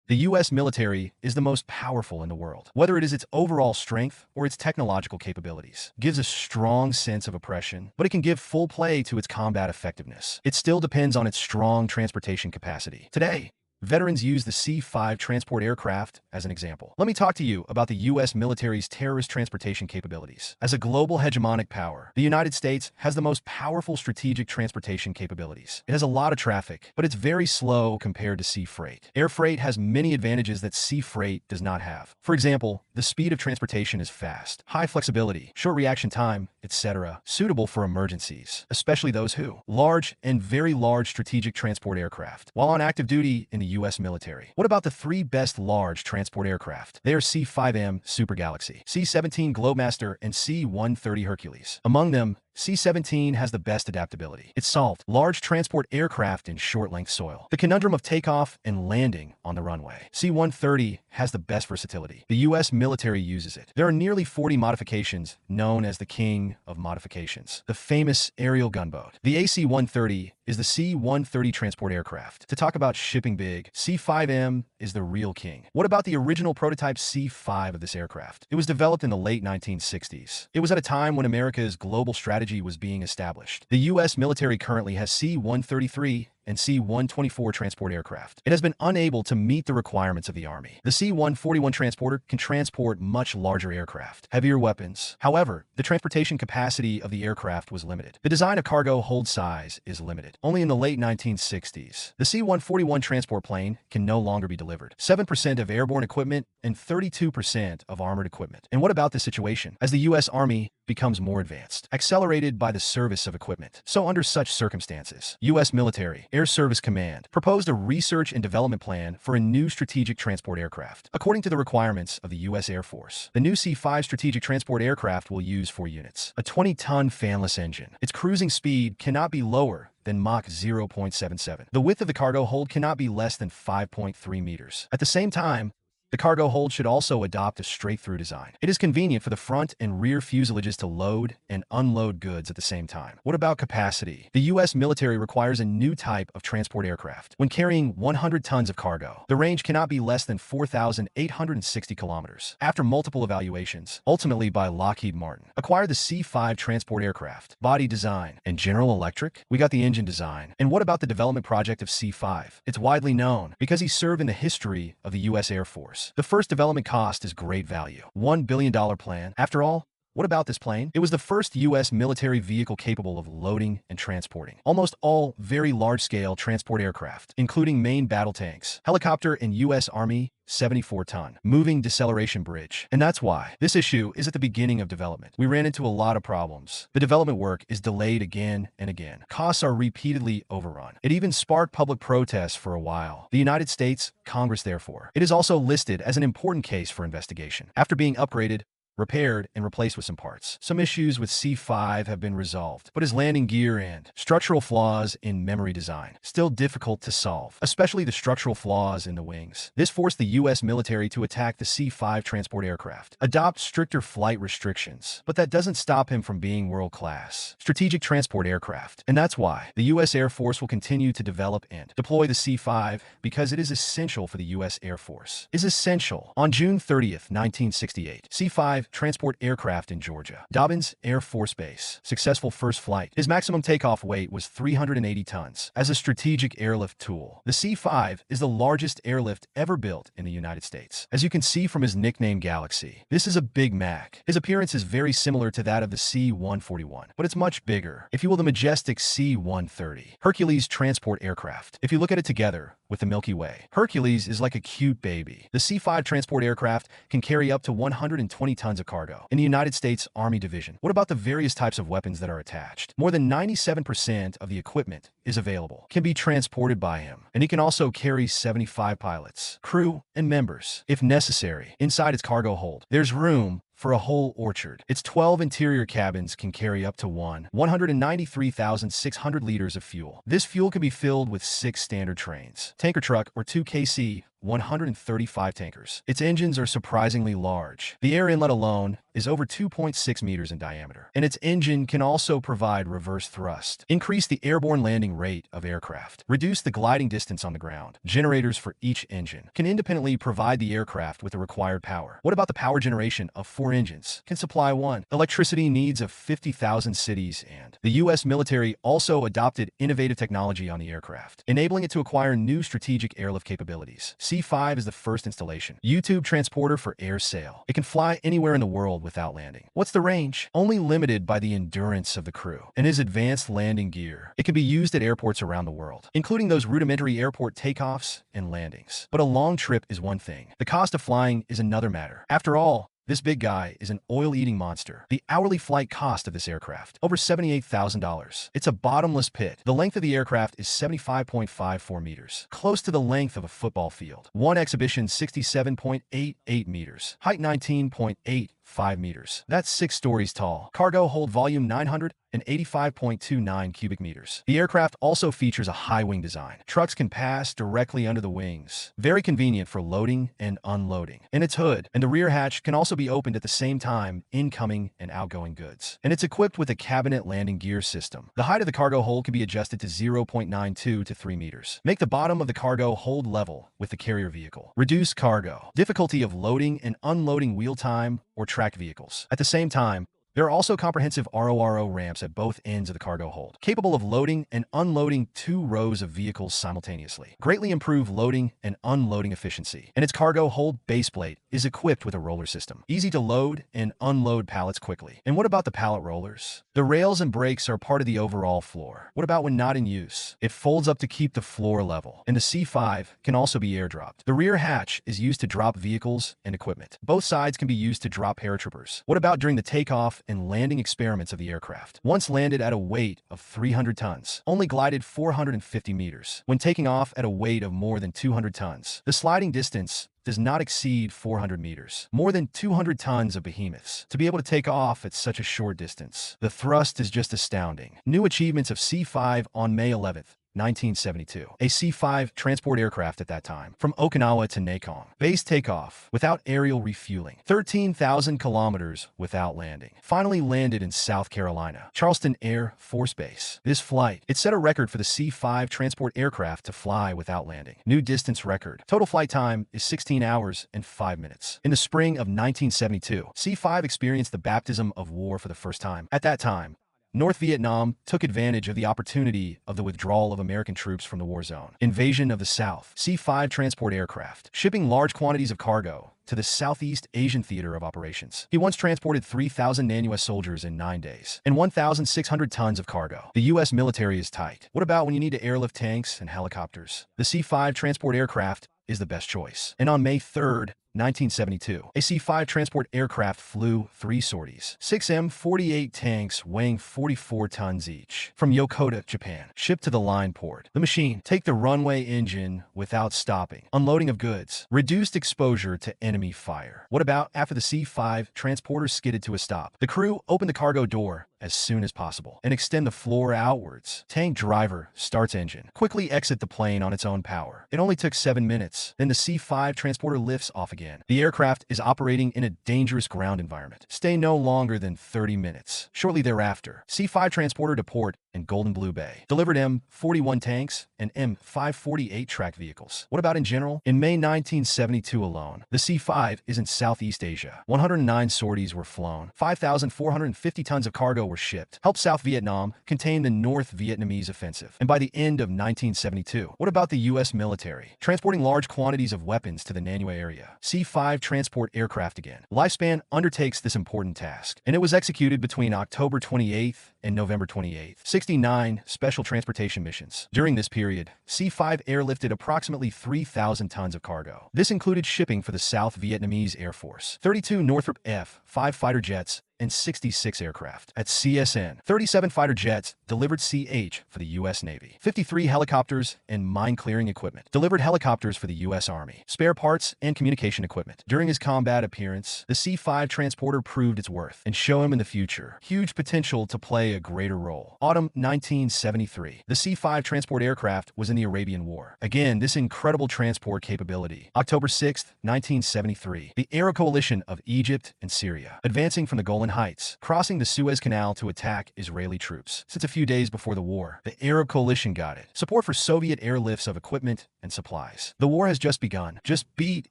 The U.S. military is the most powerful in the world. Whether it is its overall strength or its technological capabilities, gives a strong sense of oppression, but it can give full play to its combat effectiveness. It still depends on its strong transportation capacity. Today, veterans use the C-5 transport aircraft as an example. Let me talk to you about the U.S. military's terrorist transportation capabilities. As a global hegemonic power, the United States has the most powerful strategic transportation capabilities. It has a lot of traffic, but it's very slow compared to sea freight. Air freight has many advantages that sea freight does not have. For example, the speed of transportation is fast, high flexibility, short reaction time, etc., suitable for emergencies, especially those who large and very large strategic transport aircraft, while on active duty in the U.S. military. What about the three best large transport aircraft? They are C-5M Super Galaxy, C-17 Globemaster, and C-130 Hercules. Among them, C-17 has the best adaptability. It solved large transport aircraft in short-length soil, the conundrum of takeoff and landing on the runway. C-130 has the best versatility. The U.S. military uses it. There are nearly 40 modifications, known as the king of modifications, the famous aerial gunboat. The AC-130 is the C-130 transport aircraft. To talk about shipping big, C-5M is the real king. What about the original prototype C-5 of this aircraft? It was developed in the late 1960s. It was at a time when America's global strategy was being established. The U.S. military currently has C-133 and C-124 transport aircraft. It has been unable to meet the requirements of the Army. The C-141 transporter can transport much larger aircraft, heavier weapons. However, the transportation capacity of the aircraft was limited. The design of cargo hold size is limited. Only in the late 1960s, the C-141 transport plane can no longer be delivered. 7% of airborne equipment and 32% of armored equipment. And what about this situation? As the U.S. Army becomes more advanced, accelerated by the service of equipment. So under such circumstances, U.S. military, Air Service Command, proposed a research and development plan for a new strategic transport aircraft. According to the requirements of the U.S. Air Force, the new C-5 strategic transport aircraft will use 4 units. A 20-ton fanless engine. Its cruising speed cannot be lower than Mach 0.77. The width of the cargo hold cannot be less than 5.3 meters. At the same time, the cargo hold should also adopt a straight-through design. It is convenient for the front and rear fuselages to load and unload goods at the same time. What about capacity? The U.S. military requires a new type of transport aircraft. When carrying 100 tons of cargo, the range cannot be less than 4,860 kilometers. After multiple evaluations, ultimately by Lockheed Martin, acquired the C-5 transport aircraft. Body design and General Electric, we got the engine design. And what about the development project of C-5? It's widely known because he served in the history of the U.S. Air Force. The first development cost is great value. $1 billion plan. After all, what about this plane? It was the first U.S. military vehicle capable of loading and transporting almost all very large-scale transport aircraft, including main battle tanks, helicopter, and U.S. Army 74-ton moving deceleration bridge. And that's why this issue is at the beginning of development. We ran into a lot of problems. The development work is delayed again and again. Costs are repeatedly overrun. It even sparked public protests for a while. The United States Congress, therefore, it is also listed as an important case for investigation. After being upgraded, repaired, and replaced with some parts. Some issues with C-5 have been resolved, but his landing gear and structural flaws in memory design still difficult to solve, especially the structural flaws in the wings. This forced the U.S. military to attack the C-5 transport aircraft, adopt stricter flight restrictions, but that doesn't stop him from being world-class strategic transport aircraft. And that's why the U.S. Air Force will continue to develop and deploy the C-5 because it is essential for the U.S. Air Force. Is essential. On June 30th, 1968, C-5 transport aircraft in Georgia. Dobbins Air Force Base. Successful first flight. His maximum takeoff weight was 380 tons. As a strategic airlift tool, the C-5 is the largest airlift ever built in the United States. As you can see from his nickname Galaxy, this is a Big Mac. His appearance is very similar to that of the C-141, but it's much bigger, if you will, the majestic C-130. Hercules transport aircraft. If you look at it together with the Milky Way, Hercules is like a cute baby. The C-5 transport aircraft can carry up to 120 tons of cargo. In the United States Army Division, what about the various types of weapons that are attached? More than 97% of the equipment is available, can be transported by him, and he can also carry 75 pilots, crew, and members, if necessary, inside its cargo hold. There's room for a whole orchard. Its 12 interior cabins can carry up to 193,600 liters of fuel. This fuel can be filled with 6 standard trains, tanker truck, or 2 KC 135 tankers. Its engines are surprisingly large. The air inlet alone is over 2.6 meters in diameter, and its engine can also provide reverse thrust, increase the airborne landing rate of aircraft, reduce the gliding distance on the ground. Generators for each engine can independently provide the aircraft with the required power. What about the power generation of 4 engines? Can supply 1 electricity needs of 50,000 cities, and the U.S. military also adopted innovative technology on the aircraft, enabling it to acquire new strategic airlift capabilities. C-5 is the first installation. U-tube transporter for air sail. It can fly anywhere in the world without landing. What's the range? Only limited by the endurance of the crew and his advanced landing gear. It can be used at airports around the world, including those rudimentary airport takeoffs and landings. But a long trip is one thing. The cost of flying is another matter. After all, this big guy is an oil-eating monster. The hourly flight cost of this aircraft, over $78,000. It's a bottomless pit. The length of the aircraft is 75.54 meters, close to the length of a football field. One exhibition, 67.88 meters. Height, 19.85 meters. That's 6 stories tall. Cargo hold volume, 985.29 cubic meters. The aircraft also features a high wing design. Trucks can pass directly under the wings. Very convenient for loading and unloading. And its hood and the rear hatch can also be opened at the same time, incoming and outgoing goods. And it's equipped with a cabinet landing gear system. The height of the cargo hold can be adjusted to 0.92 to 3 meters. Make the bottom of the cargo hold level with the carrier vehicle. Reduce cargo. Difficulty of loading and unloading wheel time or tracked vehicles. At the same time, there are also comprehensive RORO ramps at both ends of the cargo hold, capable of loading and unloading 2 rows of vehicles simultaneously. Greatly improve loading and unloading efficiency. And its cargo hold base plate is equipped with a roller system. Easy to load and unload pallets quickly. And what about the pallet rollers? The rails and brakes are part of the overall floor. What about when not in use? It folds up to keep the floor level. And the C-5 can also be airdropped. The rear hatch is used to drop vehicles and equipment. Both sides can be used to drop paratroopers. What about during the takeoff and landing experiments of the aircraft? Once landed at a weight of 300 tons, only glided 450 meters. When taking off at a weight of more than 200 tons, the sliding distance does not exceed 400 meters. More than 200 tons of behemoths to be able to take off at such a short distance. The thrust is just astounding. New achievements of C-5 on May 11th. 1972. A C-5 transport aircraft at that time, from Okinawa to Nakong. Base takeoff without aerial refueling. 13,000 kilometers without landing. Finally landed in South Carolina, Charleston Air Force Base. This flight, it set a record for the C-5 transport aircraft to fly without landing. New distance record. Total flight time is 16 hours and 5 minutes. In the spring of 1972, C-5 experienced the baptism of war for the first time. At that time, North Vietnam took advantage of the opportunity of the withdrawal of American troops from the war zone. Invasion of the South. C-5 transport aircraft, shipping large quantities of cargo to the Southeast Asian theater of operations. He once transported 3,000 non-US soldiers in 9 days and 1,600 tons of cargo. The U.S. military is tight. What about when you need to airlift tanks and helicopters? The C-5 transport aircraft is the best choice. And on May 3rd, 1972, a C-5 transport aircraft flew 3 sorties. 6 M48 tanks weighing 44 tons each from Yokota, Japan, shipped to the line port. The machine, take the runway engine without stopping. Unloading of goods. Reduced exposure to enemy fire. What about after the C-5 transporter skidded to a stop? The crew opened the cargo door as soon as possible and extend the floor outwards. Tank driver starts engine. Quickly exit the plane on its own power. It only took 7 minutes. Then the C-5 transporter lifts off again. The aircraft is operating in a dangerous ground environment. Stay no longer than 30 minutes. Shortly thereafter, C-5 transporter to port in Golden Blue Bay. Delivered M41 tanks and M548 tracked vehicles. What about in general? In May 1972 alone, the C-5 is in Southeast Asia. 109 sorties were flown. 5,450 tons of cargo were shipped. Helped South Vietnam contain the North Vietnamese offensive. And by the end of 1972, what about the U.S. military? Transporting large quantities of weapons to the Nanue area. C-5 transport aircraft again. Lifespan undertakes this important task, and it was executed between October 28th and November 28th. 69 special transportation missions. During this period, C-5 airlifted approximately 3,000 tons of cargo. This included shipping for the South Vietnamese Air Force, 32 Northrop F-5 fighter jets, and 66 aircraft. At CSN, 37 fighter jets delivered CH for the U.S. Navy, 53 helicopters and mine-clearing equipment, delivered helicopters for the U.S. Army, spare parts and communication equipment. During his combat appearance, the C-5 transporter proved its worth and showed him in the future huge potential to play a greater role. Autumn 1973. The C-5 transport aircraft was in the Arabian War. Again, this incredible transport capability. October 6, 1973. The Arab coalition of Egypt and Syria, advancing from the Golan Heights, crossing the Suez Canal to attack Israeli troops. Since a few days before the war, the Arab coalition got it. Support for Soviet airlifts of equipment and supplies. The war has just begun. Just beat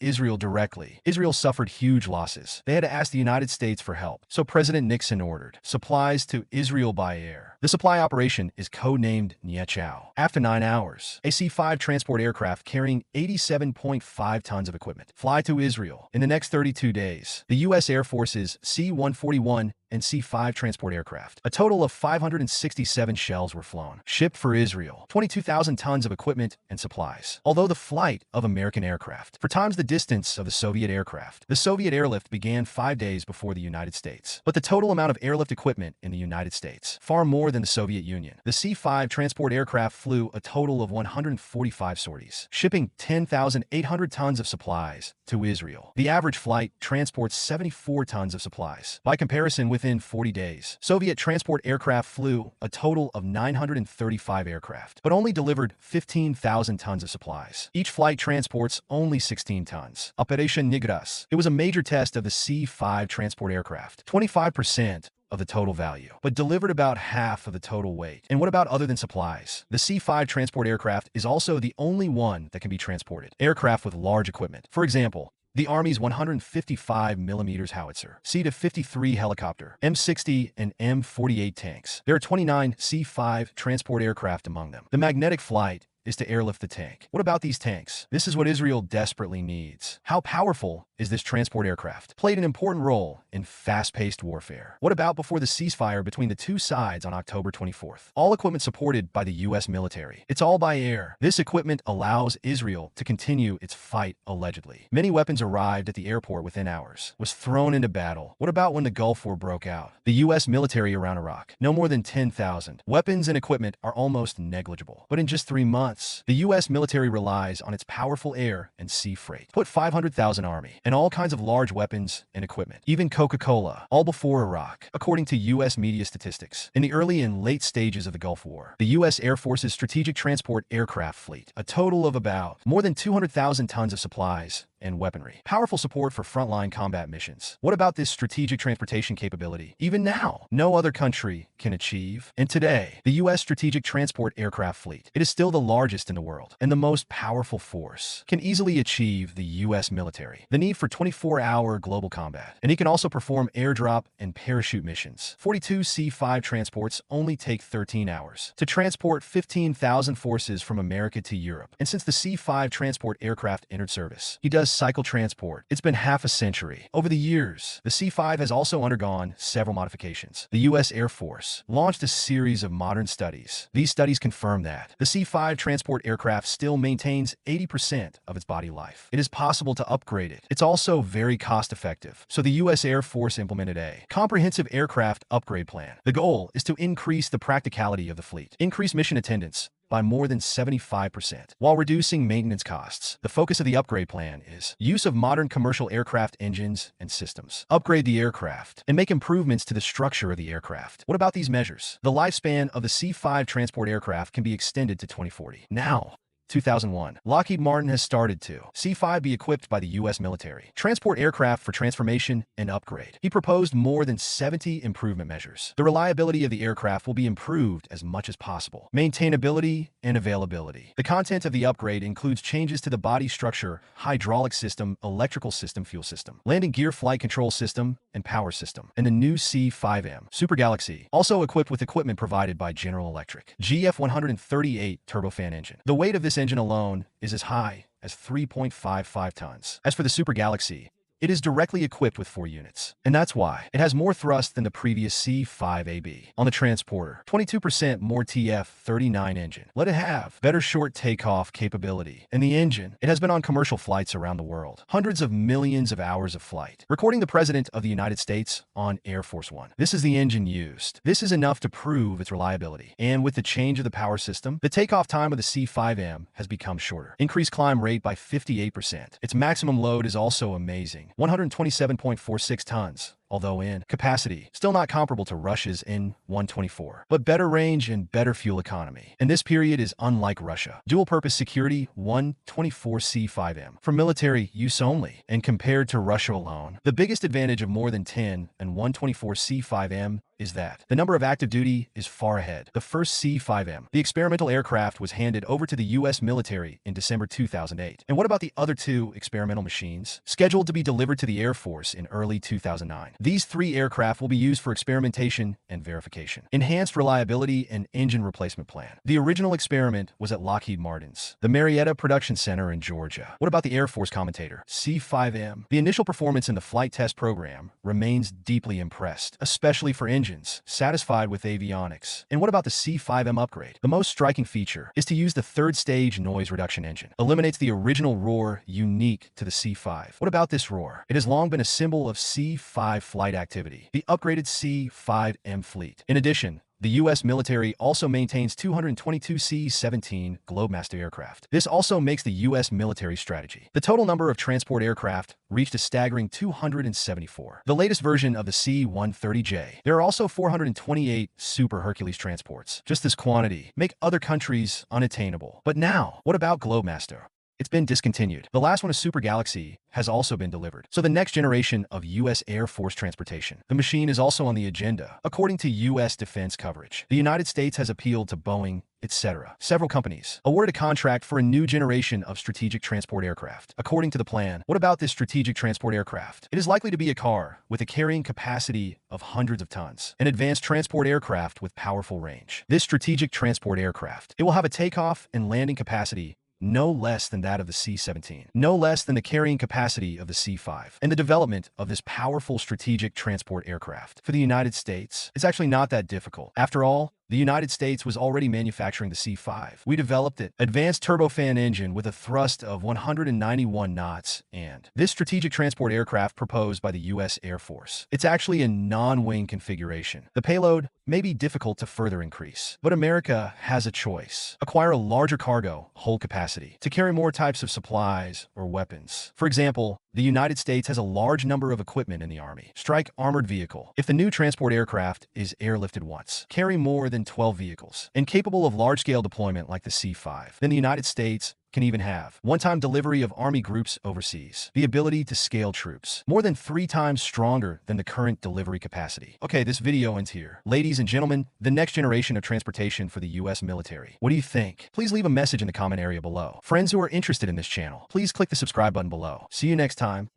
Israel directly. Israel suffered huge losses. They had to ask the United States for help. So President Nixon ordered supplies to Israel by air. The supply operation is codenamed Niechao. After 9 hours, a C-5 transport aircraft carrying 87.5 tons of equipment fly to Israel. In the next 32 days, the U.S. Air Force's C-141 and C-5 transport aircraft. A total of 567 shells were flown, shipped for Israel, 22,000 tons of equipment and supplies. Although the flight of American aircraft, 4 times the distance of the Soviet aircraft, the Soviet airlift began 5 days before the United States. But the total amount of airlift equipment in the United States, far more than the Soviet Union. The C-5 transport aircraft flew a total of 145 sorties, shipping 10,800 tons of supplies to Israel. The average flight transports 74 tons of supplies. By comparison, within 40 days, Soviet transport aircraft flew a total of 935 aircraft, but only delivered 15,000 tons of supplies. Each flight transports only 16 tons. Operation Nigras. It was a major test of the C-5 transport aircraft. 25% of the total value, but delivered about half of the total weight. And what about other than supplies? The C-5 transport aircraft is also the only one that can be transported. Aircraft with large equipment. For example, the Army's 155mm howitzer, C-53 helicopter, M60 and M48 tanks. There are 29 C-5 transport aircraft among them. The magnetic flight is to airlift the tank. What about these tanks? This is what Israel desperately needs. How powerful is this transport aircraft? Played an important role in fast-paced warfare. What about before the ceasefire between the two sides on October 24th? All equipment supported by the U.S. military. It's all by air. This equipment allows Israel to continue its fight, allegedly. Many weapons arrived at the airport within hours, was thrown into battle. What about when the Gulf War broke out? The U.S. military around Iraq, no more than 10,000. Weapons and equipment are almost negligible. But in just 3 months, the U.S. military relies on its powerful air and sea freight. Put 500,000 Army and all kinds of large weapons and equipment, even Coca-Cola, all before Iraq, according to U.S. media statistics. In the early and late stages of the Gulf War, the U.S. Air Force's strategic transport aircraft fleet, a total of about more than 200,000 tons of supplies and weaponry. Powerful support for frontline combat missions. What about this strategic transportation capability? Even now, no other country can achieve. And today, the U.S. strategic transport aircraft fleet, it is still the largest in the world and the most powerful force, can easily achieve the U.S. military. The need for 24-hour global combat. And it can also perform airdrop and parachute missions. 42 C-5 transports only take 13 hours to transport 15,000 forces from America to Europe. And since the C-5 transport aircraft entered service, he does cycle transport. It's been half a century. Over the years, the C-5 has also undergone several modifications. The U.S. Air Force launched a series of modern studies. These studies confirm that the C-5 transport aircraft still maintains 80% of its body life. It is possible to upgrade it. It's also very cost-effective. So the U.S. Air Force implemented a comprehensive aircraft upgrade plan. The goal is to increase the practicality of the fleet, increase mission attendance by more than 75%, while reducing maintenance costs. The focus of the upgrade plan is use of modern commercial aircraft engines and systems. Upgrade the aircraft and make improvements to the structure of the aircraft. What about these measures? The lifespan of the C-5 transport aircraft can be extended to 2040. Now, 2001. Lockheed Martin has started to C-5 be equipped by the U.S. military. Transport aircraft for transformation and upgrade. He proposed more than 70 improvement measures. The reliability of the aircraft will be improved as much as possible. Maintainability and availability. The content of the upgrade includes changes to the body structure, hydraulic system, electrical system, fuel system, landing gear flight control system, and power system, and the new C-5M Super Galaxy, also equipped with equipment provided by General Electric. GF138 turbofan engine. The weight of this engine alone is as high as 3.55 tons. As for the Super Galaxy, It is directly equipped with 4 units, and that's why it has more thrust than the previous C-5AB. On the transporter, 22% more TF-39 engine. Let it have better short takeoff capability. And the engine, it has been on commercial flights around the world. Hundreds of millions of hours of flight. Recording the President of the United States on Air Force One. This is the engine used. This is enough to prove its reliability. And with the change of the power system, the takeoff time of the C-5M has become shorter. Increased climb rate by 58%. Its maximum load is also amazing. 127.46 tons. Although in capacity, still not comparable to Russia's In-124, but better range and better fuel economy. And this period is unlike Russia. Dual-purpose security 124C5M for military use only, and compared to Russia alone, the biggest advantage of more than 10 and 124C5M is that the number of active duty is far ahead. The first C-5M, the experimental aircraft, was handed over to the U.S. military in December 2008. And what about the other 2 experimental machines? Scheduled to be delivered to the Air Force in early 2009. These 3 aircraft will be used for experimentation and verification. Enhanced reliability and engine replacement plan. The original experiment was at Lockheed Martin's, the Marietta Production Center in Georgia. What about the Air Force commentator? C-5M. The initial performance in the flight test program remains deeply impressed, especially for engines. Satisfied with avionics. And what about the C-5M upgrade? The most striking feature is to use the 3rd stage noise reduction engine. Eliminates the original roar unique to the C-5. What about this roar? It has long been a symbol of C-5 flight activity. The upgraded C-5M fleet. In addition, the U.S. military also maintains 222 C-17 Globemaster aircraft. This also makes the U.S. military strategy. The total number of transport aircraft reached a staggering 274. The latest version of the C-130J. There are also 428 Super Hercules transports. Just this quantity make other countries unattainable. But now, what about Globemaster? It's been discontinued. The last one, a Super Galaxy, has also been delivered. So the next generation of U.S. Air Force transportation. The machine is also on the agenda. According to U.S. defense coverage, the United States has appealed to Boeing, etc. Several companies awarded a contract for a new generation of strategic transport aircraft. According to the plan, what about this strategic transport aircraft? It is likely to be a car with a carrying capacity of hundreds of tons, an advanced transport aircraft with powerful range. This strategic transport aircraft, it will have a takeoff and landing capacity no less than that of the C-17, no less than the carrying capacity of the C-5. And the development of this powerful strategic transport aircraft for the United States is actually not that difficult. After all, the United States was already manufacturing the C-5. We developed it. Advanced turbofan engine with a thrust of 191 knots, and this strategic transport aircraft proposed by the U.S. Air Force. It's actually a non-wing configuration. The payload may be difficult to further increase, but America has a choice. Acquire a larger cargo hold capacity to carry more types of supplies or weapons. For example, the United States has a large number of equipment in the Army. Strike armored vehicle. If the new transport aircraft is airlifted once, carry more than 12 vehicles, and capable of large-scale deployment like the C-5, then the United States can even have one-time delivery of Army groups overseas. The ability to scale troops, more than 3 times stronger than the current delivery capacity. Okay, this video ends here. Ladies and gentlemen, the next generation of transportation for the U.S. military. What do you think? Please leave a message in the comment area below. Friends who are interested in this channel, please click the subscribe button below. See you next time.